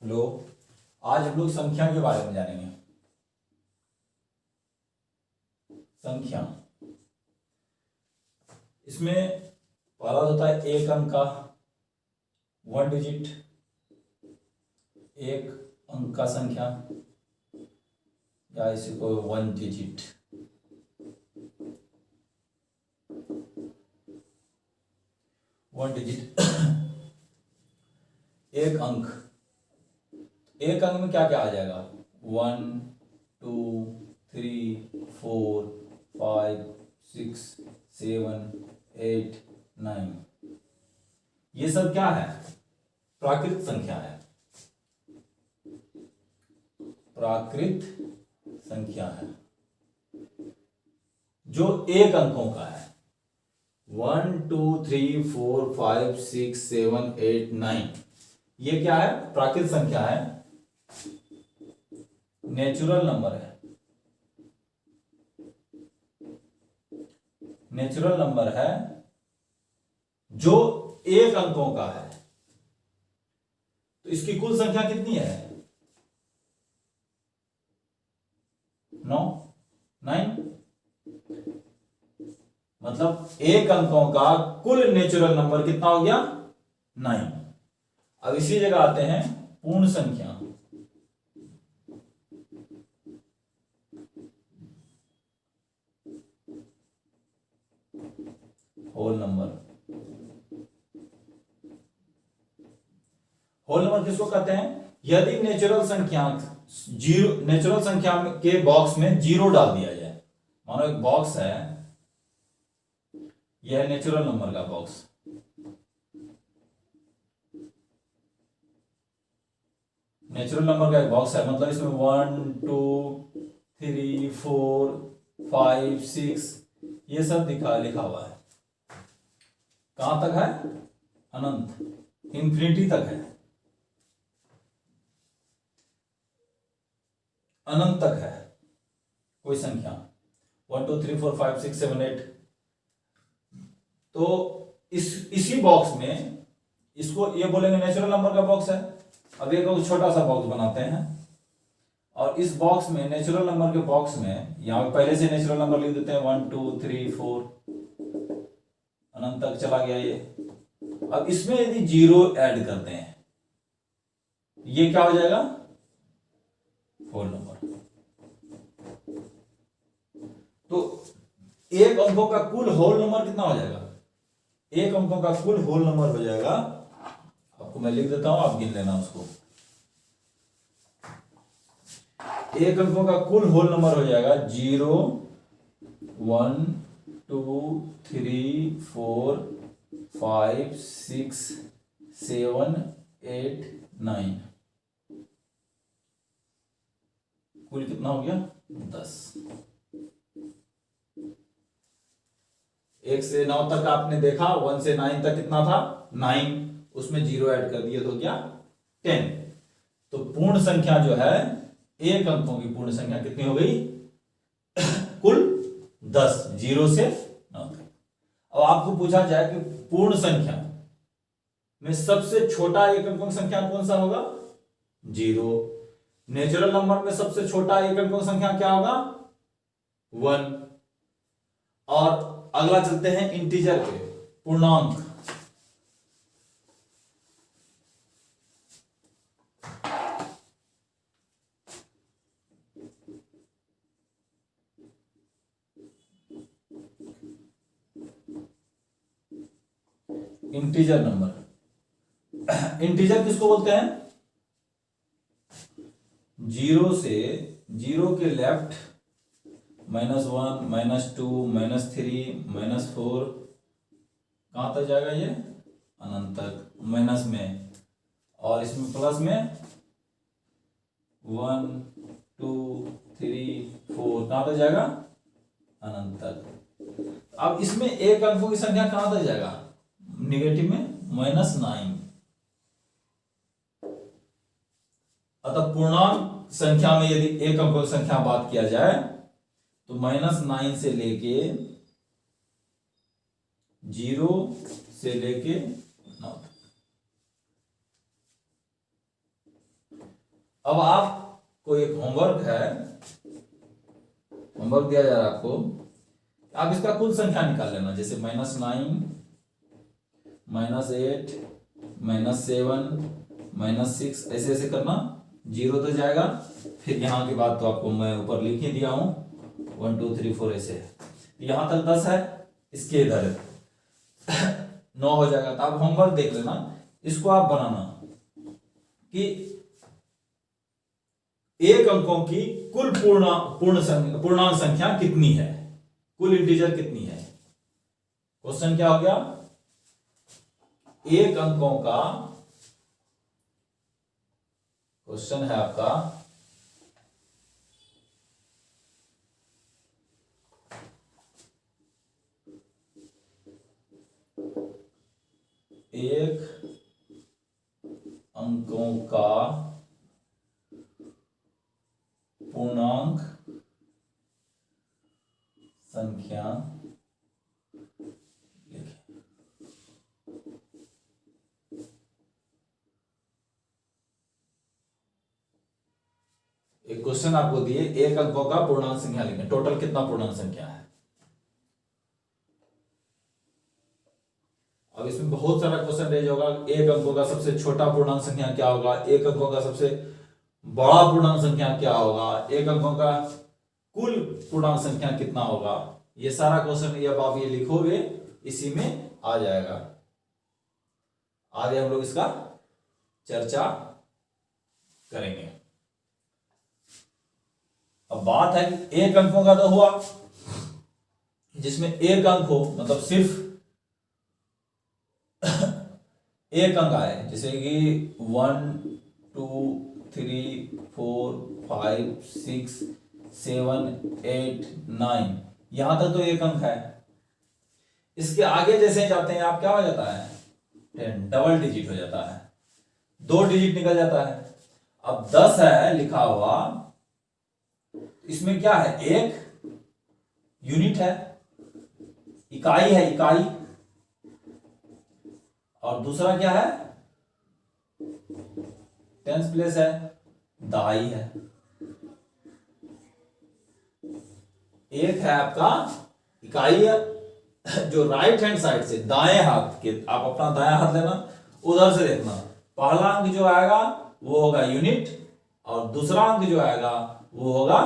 Hello. आज हम लोग संख्या के बारे में जानेंगे। संख्या, इसमें पहला होता है एक अंक का, 1 डिजिट, एक अंक का संख्या, या इसी को 1 डिजिट। एक अंक, एक अंक में क्या क्या आ जाएगा? 1 2 3 4 5 6 7 8 9। ये सब क्या है? प्राकृत संख्या है। प्राकृत संख्या है जो एक अंकों का है। 1 2 3 4 5 6 7 8 9। ये क्या है? प्राकृत संख्या है, नेचुरल नंबर है। नेचुरल नंबर है जो एक अंकों का है। तो इसकी कुल संख्या कितनी है? 9। मतलब एक अंकों का कुल नेचुरल नंबर कितना हो गया? 9। अब इसी जगह आते हैं पूर्ण संख्या। Whole number. होल नंबर किसको कहते हैं? यदि नेचुरल संख्या के बॉक्स में जीरो डाल दिया जाए। मानो एक बॉक्स है, यह है नेचुरल नंबर का बॉक्स। नेचुरल नंबर का एक बॉक्स है, मतलब इसमें 1 2 3 4 5 6 ये सब लिखा हुआ है। कहां तक है? अनंत, इंफिनिटी तक है, अनंत तक है कोई संख्या। 1 2 3 4 5 6 7 8। तो इसी बॉक्स में इसको ये बोलेंगे नेचुरल नंबर का बॉक्स है। अब एक छोटा सा बॉक्स बनाते हैं और इस बॉक्स में, नेचुरल नंबर के बॉक्स में, यहां पहले से नेचुरल नंबर लिख देते हैं 1 2 3 4, अनंत तक चला गया ये। अब इसमें यदि जीरो ऐड करते हैं, ये क्या हो जाएगा? Whole number. तो एक अंकों का कुल होल नंबर कितना हो जाएगा? एक अंकों का कुल होल नंबर हो जाएगा, आपको मैं लिख देता हूं, आप गिन लेना उसको। एक अंकों का कुल होल नंबर हो जाएगा 0 1 2 3 4 5 6 7 8 9। कुल कितना हो गया? 10। 1 से 9 तक आपने देखा, 1 से 9 तक कितना था? 9। उसमें जीरो ऐड कर दिए तो क्या? 10। तो पूर्ण संख्या जो है, एक अंकों की पूर्ण संख्या कितनी हो गई? कुल 10, 0 से 9 तक। अब आपको पूछा जाए कि पूर्ण संख्या में सबसे छोटा एक अंकों की संख्या कौन सा होगा? 0। नेचुरल नंबर में सबसे छोटा एक अंकों की संख्या क्या होगा? 1। और अगला चलते हैं इंटीजर पे, पूर्णांक। Integer number. इंटीजर किसको बोलते हैं? जीरो के लेफ्ट -1 -2 -3 -4 कहां तक जाएगा? ये अनंत तक। माइनस में, और इसमें प्लस में 1 2 3 4 कहां तक जाएगा? अनंत तक। अब इसमें एक अंकों की संख्या कहां तक जाएगा? निगेटिव में -9। अतः पूर्णांक संख्या में यदि एक अंकों की संख्या बात किया जाए तो -9 से लेके 0 से लेके 9 तक। अब आपको एक होमवर्क है, होमवर्क दिया जा रहा है आपको, आप इसका कुल संख्या निकाल लेना, जैसे -9, -8, -7, -6, ऐसे ऐसे करना, 0 तो जाएगा। फिर यहाँ की बात तो आपको मैं ऊपर लिख ही दिया हूं, 1 2 3 4 ऐसे है, यहां तक 10 है, इसके इधर 9 हो जाएगा। तो आप होमवर्क देख लेना, इसको आप बनाना कि एक अंकों की कुल पूर्णांक संख्या कितनी है, कुल इंटीजर कितनी है। क्वेश्चन क्या हो गया, एक अंकों का क्वेश्चन है आपका, एक अंकों का पूर्णांक संख्या लिखें। एक क्वेश्चन आपको दिए, एक अंकों का पूर्णांक संख्या लिखें, टोटल कितना पूर्णांक संख्या है। अब इसमें बहुत सारा क्वेश्चन रेज होगा, एक अंकों का सबसे छोटा पूर्णांक संख्या क्या होगा, एक अंकों का सबसे बड़ा पूर्णांक संख्या क्या होगा, एक अंकों का कुल पूर्णांक संख्या कितना होगा। ये सारा क्वेश्चन जब आप ये लिखोगे इसी में आ जाएगा। आगे हम लोग इसका चर्चा करेंगे। अब बात है कि एक अंकों का तो हुआ, जिसमें एक अंक हो, मतलब सिर्फ एक अंक आए, जैसे कि 1 2 3 4 5 6 7 8 9, यहां तक तो एक अंक है। इसके आगे जैसे जाते हैं आप, क्या हो जाता है, 10, डबल डिजिट हो जाता है, 2 डिजिट निकल जाता है। अब 10 है लिखा हुआ, इसमें क्या है, एक यूनिट है, इकाई है, इकाई, और दूसरा क्या है, टेंस प्लेस है, दहाई है। एक है आपका इकाई है, जो राइट हैंड साइड से दाएं हाथ के, आप अपना दायां हाथ लेना, उधर से देखना, पहला अंक जो आएगा वो होगा यूनिट, और दूसरा अंक जो आएगा वो होगा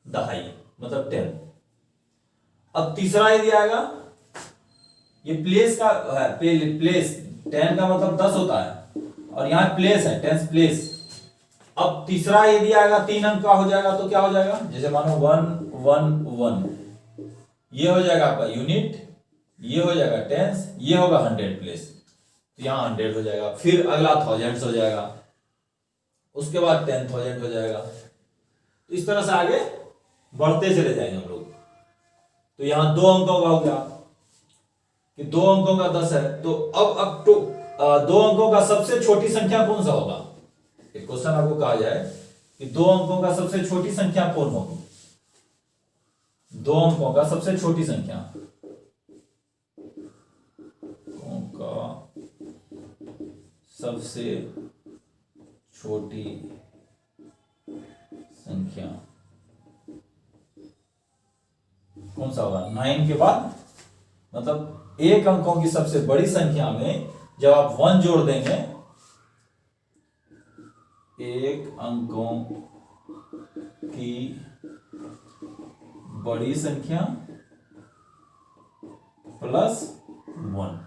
दहाई, मतलब 10। अब तीसरा यदि आएगा, ये प्लेस का है, प्लेस 10 का मतलब 10 होता है, और यहां प्लेस है, टेंस प्लेस। अब तीसरा यदि आएगा 3 अंक का हो जाएगा, तो क्या हो जाएगा, जैसे मानो 1 1 1, ये हो जाएगा आपका यूनिट, ये हो जाएगा टेंस, ये होगा 100 प्लेस, तो यहां 100 हो जाएगा। फिर अगला थाउजेंड्स हो जाएगा, उसके बाद 10,000 हो जाएगा। तो इस तरह से आगे बढ़ते चले जाएंगे हम लोग। तो यहां 2 अंकों का हो गया कि 2 अंकों का 10 है, तो अब तो 2 अंकों का सबसे छोटी संख्या कौन सा होगा। एक क्वेश्चन आपको कहा जाए कि 2 अंकों का सबसे छोटी संख्या कौन होगी, 2 अंकों का सबसे छोटी संख्या, का सबसे छोटी संख्या कौन सा होगा, 9 के बाद, मतलब एक अंकों की सबसे बड़ी संख्या में जब आप 1 जोड़ देंगे, एक अंकों की बड़ी संख्या प्लस 1,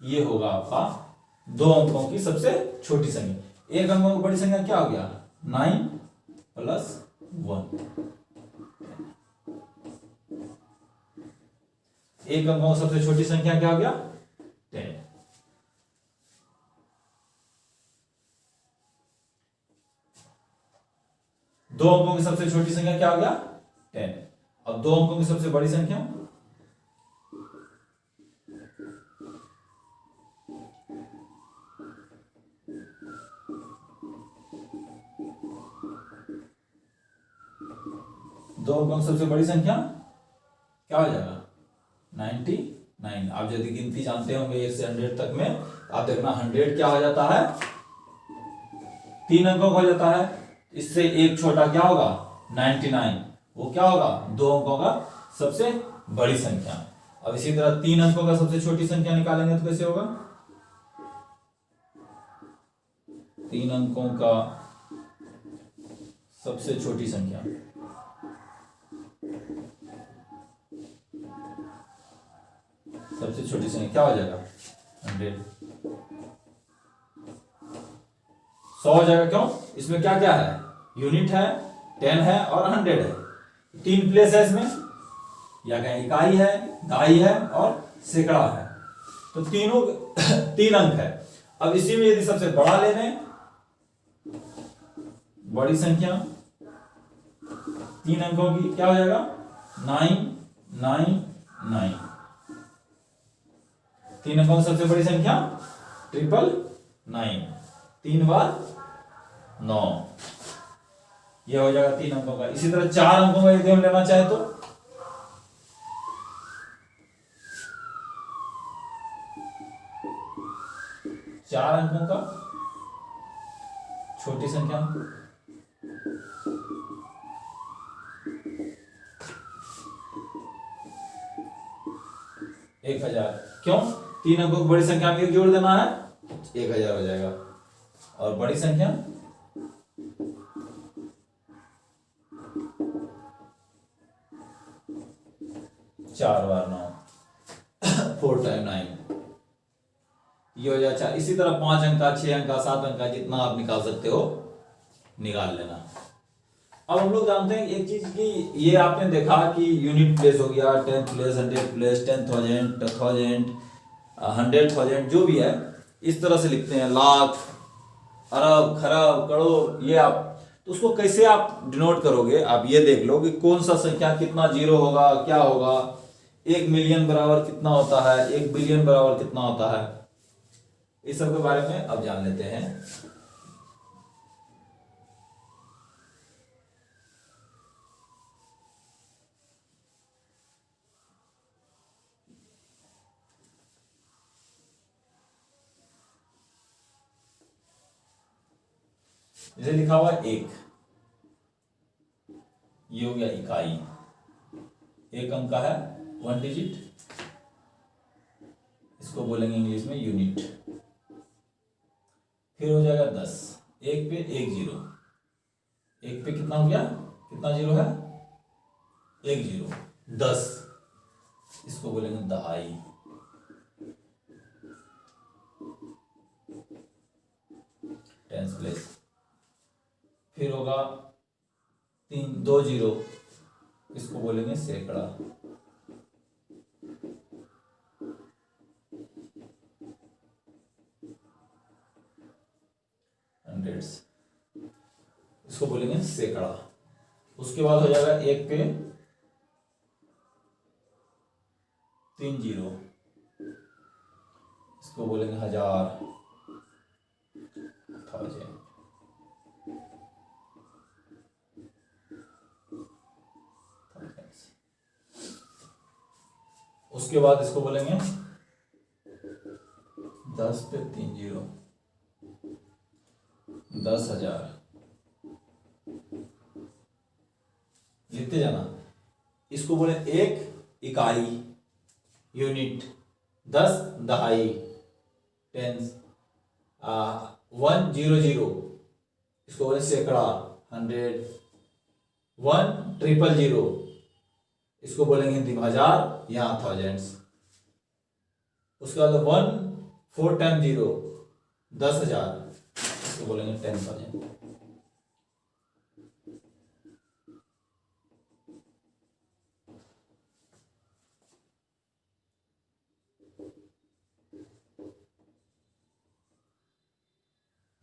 ये होगा आपका 2 अंकों की सबसे छोटी संख्या। एक अंकों की बड़ी संख्या क्या हो गया, 9 प्लस 1। एक अंकों की सबसे छोटी संख्या क्या हो गया, 10। दो अंकों की सबसे छोटी संख्या क्या हो गया, 10। अब 2 अंकों की सबसे बड़ी संख्या, दो अंकों की सबसे बड़ी संख्या क्या हो जाएगा, 99। आप यदि गिनती जानते होंगे 1 से 100 तक में, आप देखना 100 क्या हो जाता है, 3 अंकों का हो जाता है, इससे एक छोटा क्या होगा 99, वो क्या होगा 2 अंकों का सबसे बड़ी संख्या। अब इसी तरह 3 अंकों का सबसे छोटी संख्या निकालेंगे तो कैसे होगा, 3 अंकों का सबसे छोटी संख्या, सबसे छोटी संख्या क्या हो जाएगा 100, 100 हो जाएगा। क्यों, इसमें क्या क्या है, यूनिट है, 10 है और 100 है, 3 प्लेस है इसमें, या कहें इकाई है, दहाई है और सैकड़ा है, तो तीनों 3 अंक है। अब इसी में यदि सबसे बड़ा ले लें, बड़ी संख्या 3 अंकों की क्या हो जाएगा 999, 3 अंकों की सबसे बड़ी संख्या 999, 3 बार 9, यह हो जाएगा 3 अंकों का। इसी तरह 4 अंकों का यदि हम लेना चाहे तो 4 अंकों का छोटी संख्या 1000, क्यों 3 अंकों की बड़ी संख्या में एक जोड़ देना है 1000 हो जाएगा, और बड़ी संख्या 4 बार 9, 4 टाइम 9, ये हो जाए 4। इसी तरह 5 अंक का, 6 अंक का, 7 अंक का, जितना आप निकाल सकते हो निकाल लेना। अब हम लोग जानते हैं एक चीज की, ये आपने देखा कि यूनिट प्लेस हो गया, 10 प्लेस, 100 प्लेस, 10,000, 1000, 100,000, जो भी है इस तरह से लिखते हैं, लाख, अरब, खरब, करोड़, ये आप तो उसको कैसे आप डिनोट करोगे, आप ये देख लो कि कौन सा संख्या कितना जीरो होगा, क्या होगा, 1 मिलियन बराबर कितना होता है, 1 बिलियन बराबर कितना होता है, इस सब के बारे में अब जान लेते हैं। इसे लिखा हुआ 1, ये हो गया इकाई, 1 अंक का है 1 डिजिट, इसको बोलेंगे इंग्लिश में यूनिट। फिर हो जाएगा 10, 1 पे 1 जीरो, 1 पे कितना हो गया, कितना जीरो है 1 जीरो, 10, इसको बोलेंगे दहाई। Tens place. फिर होगा 2 जीरो, इसको बोलेंगे सैकड़ा। हंड्रेड्स, इसको बोलेंगे सैकड़ा। उसके बाद हो जाएगा 1 पे 3 जीरो, इसको बोलेंगे हजार, 1000। उसके बाद इसको बोलेंगे 10 पे 3 जीरो, 10,000, लिखते जाना। इसको बोले 1 इकाई, यूनिट, 10 दहाई, टेंस, 100, इसको बोले सैकड़ा, 100, 1,000, इसको बोलेंगे हिंदी में हजार, यहाँ थाउजेंड्स। उसके बाद 1 4 टाइम 0, 10,000, इसको बोलेंगे 10,000।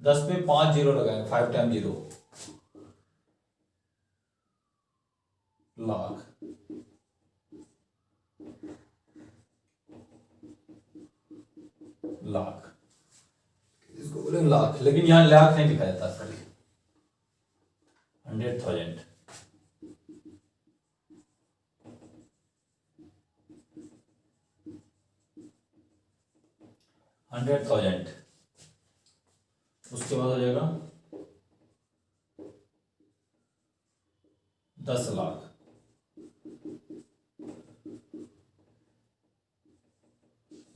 दस पे 5 जीरो लगाएंगे, 5 टाइम 0, लाख। लाख, इसको बोलेंगे लाख, लेकिन यहां लाख नहीं लिखा जाता, खाली 100,000। 100,000। उसके बाद हो जाएगा 10 लाख,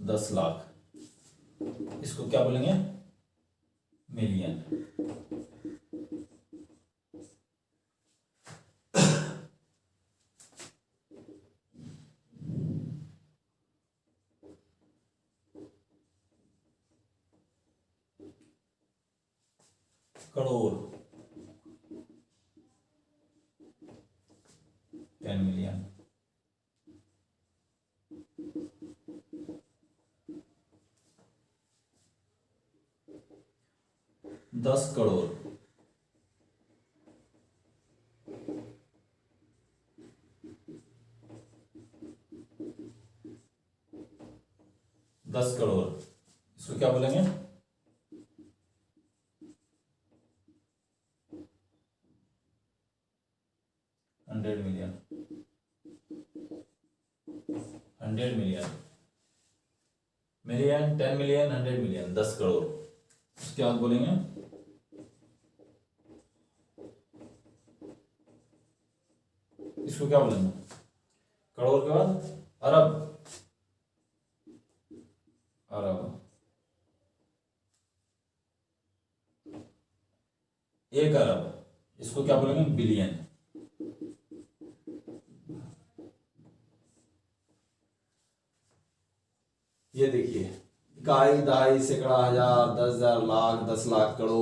10 लाख, इसको क्या बोलेंगे? मिलियन। करोड़, 10 मिलियन। 10 करोड़, 10 करोड़, इसको क्या बोलेंगे? 100 million. 100 million, million, 10 million, 100 million, 10 crore. उसके बाद बोलेंगे इसको क्या बोलेंगे? करोड़ के बाद अरब, अरब। 1 अरब, इसको क्या बोलेंगे? बिलियन। ये देखिए, इकाई, दहाई, सैकड़ा, हजार, 10,000, लाख, 10 लाख, करोड़।